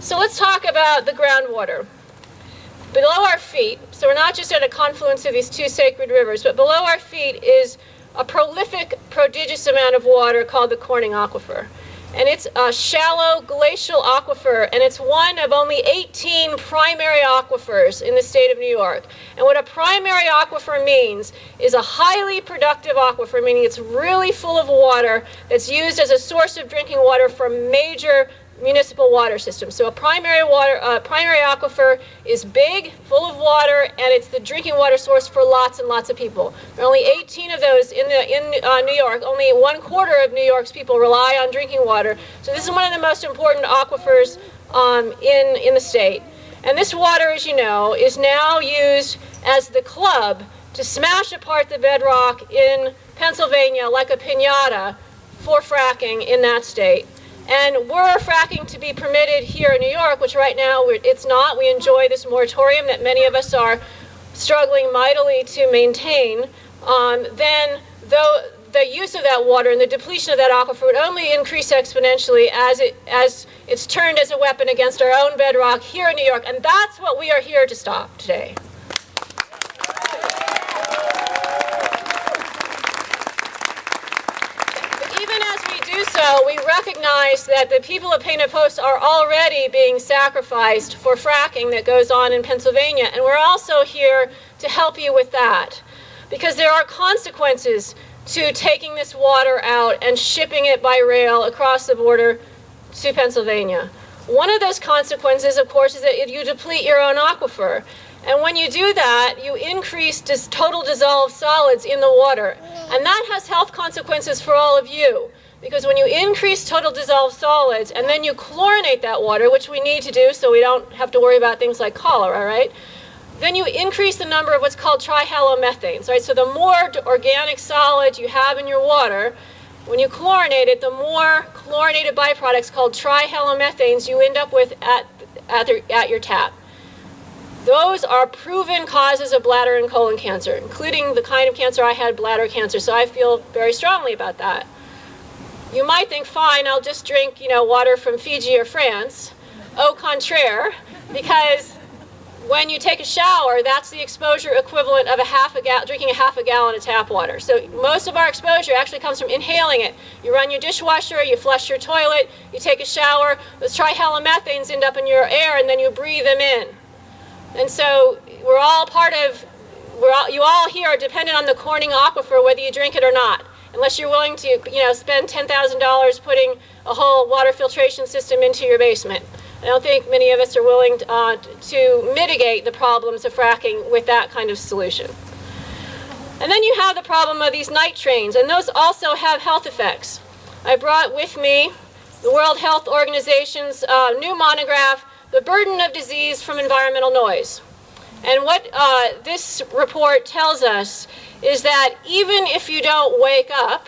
So let's talk about the groundwater. Below our feet, so we're not just at a confluence of these two sacred rivers, but below our feet is a prolific, prodigious amount of water called the Corning Aquifer. And it's a shallow glacial aquifer, and it's one of only 18 primary aquifers in the state of New York. And what a primary aquifer means is a highly productive aquifer, meaning it's really full of water that's used as a source of drinking water for major municipal water systems. So a primary aquifer is big, full of water, and it's the drinking water source for lots and lots of people. There are only 18 of those in New York. Only 1/4 of New York's people rely on drinking water. So this is one of the most important aquifers in the state. And this water, as you know, is now used as the club to smash apart the bedrock in Pennsylvania like a piñata for fracking in that state. And were fracking to be permitted here in New York, which right now it's not, we enjoy this moratorium that many of us are struggling mightily to maintain, then the use of that water and the depletion of that aquifer would only increase exponentially as it's turned as a weapon against our own bedrock here in New York. And that's what we are here to stop today. So we recognize that the people of Painted Post are already being sacrificed for fracking that goes on in Pennsylvania, and we're also here to help you with that, because there are consequences to taking this water out and shipping it by rail across the border to Pennsylvania. One of those consequences, of course, is that you deplete your own aquifer. And when you do that, you increase total dissolved solids in the water. And that has health consequences for all of you. Because when you increase total dissolved solids and then you chlorinate that water, which we need to do so we don't have to worry about things like cholera, right? Then you increase the number of what's called trihalomethanes, right? So the more organic solids you have in your water, when you chlorinate it, the more chlorinated byproducts called trihalomethanes you end up with at your tap. Those are proven causes of bladder and colon cancer, including the kind of cancer I had, bladder cancer. So I feel very strongly about that. You might think, fine, I'll just drink, water from Fiji or France. Au contraire, because when you take a shower, that's the exposure equivalent of drinking a half a gallon of tap water. So most of our exposure actually comes from inhaling it. You run your dishwasher, you flush your toilet, you take a shower, those trihalomethanes end up in your air, and then you breathe them in. And so you all here are dependent on the Corning Aquifer, whether you drink it or not. Unless you're willing to, spend $10,000 putting a whole water filtration system into your basement. I don't think many of us are willing to mitigate the problems of fracking with that kind of solution. And then you have the problem of these night trains, and those also have health effects. I brought with me the World Health Organization's new monograph, The Burden of Disease from Environmental Noise. And what this report tells us is that even if you don't wake up,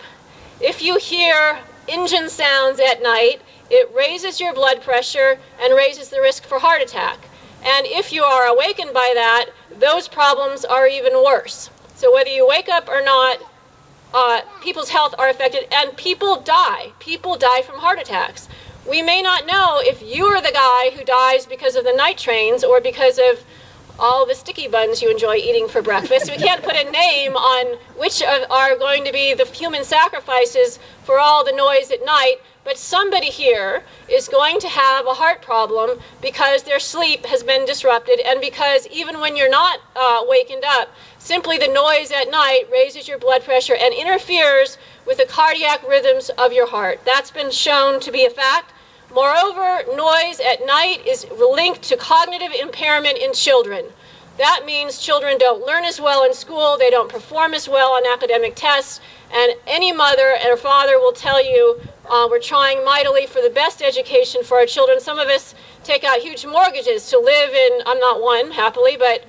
if you hear engine sounds at night, it raises your blood pressure and raises the risk for heart attack. And if you are awakened by that, those problems are even worse. So whether you wake up or not, people's health are affected, and people die. People die from heart attacks. We may not know if you are the guy who dies because of the night trains or because of all the sticky buns you enjoy eating for breakfast. We can't put a name on which are going to be the human sacrifices for all the noise at night, but somebody here is going to have a heart problem because their sleep has been disrupted, and because even when you're not wakened up, simply the noise at night raises your blood pressure and interferes with the cardiac rhythms of your heart. That's been shown to be a fact. Moreover, noise at night is linked to cognitive impairment in children. That means children don't learn as well in school, they don't perform as well on academic tests, and any mother or father will tell you we're trying mightily for the best education for our children. Some of us take out huge mortgages to live in, I'm not one, happily, but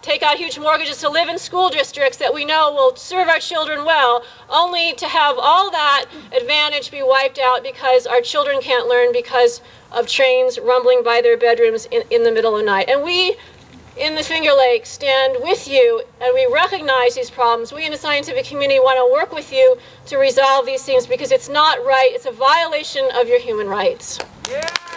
take out huge mortgages to live in school districts that we know will serve our children well, only to have all that advantage be wiped out because our children can't learn because of trains rumbling by their bedrooms in the middle of the night. And we in the Finger Lakes stand with you, and we recognize these problems. We in the scientific community want to work with you to resolve these things because it's not right. It's a violation of your human rights. Yeah.